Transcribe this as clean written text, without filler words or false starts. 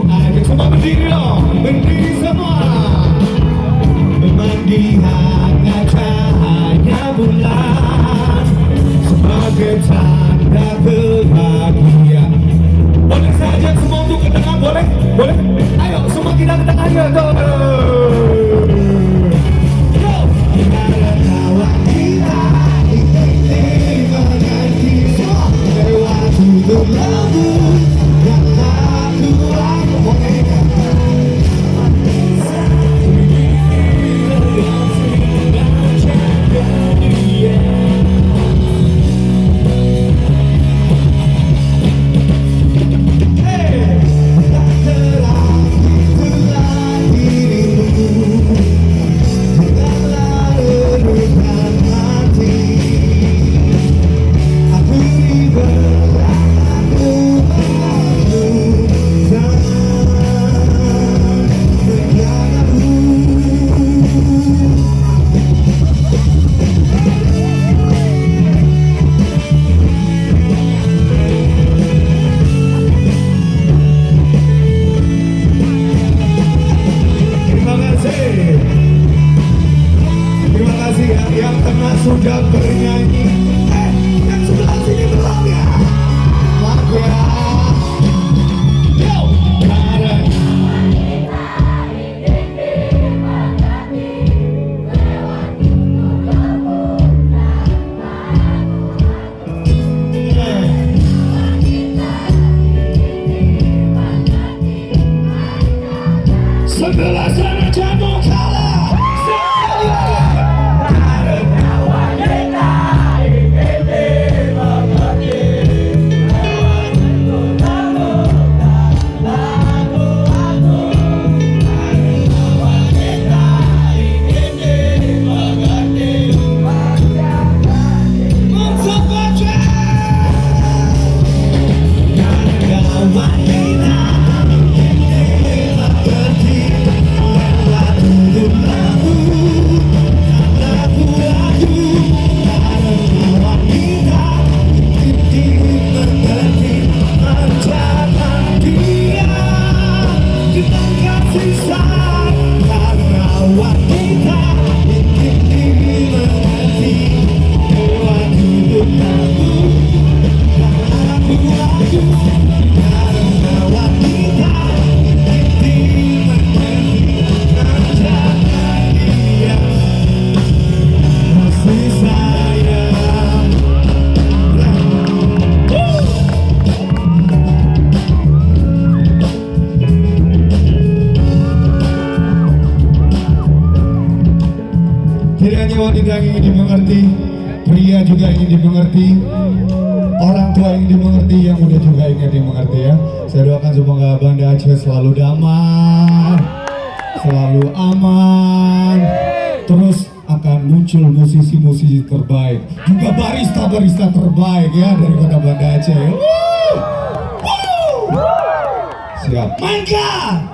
aja. Semua berdiri dong, berdiri semua. Memandi hangat cahaya bulan sebagai tanda kebahagiaan. Boleh saja semua untuk ke tengah, boleh? Boleh? Ayo semua kita ke tengah ya. Go! Go! Kita ada kawan kita, ini mengerti semua lewati berlalu yang tak kurang mereka. Yang tengah sudah bernyanyi, yang sebelah sini belum ya? Maaf ya. Yo, karena sebelah sana jatuh kalah. Sekali lagi. Tidak hanya wanita yang ingin dimengerti, pria juga ingin dimengerti, orang tua ingin dimengerti, yang muda juga ingin dimengerti ya. Saya doakan semoga Banda Aceh selalu damai, selalu aman, terus akan muncul musisi-musisi terbaik, juga barista-barista terbaik ya dari kota Banda Aceh. Siap, mainkan!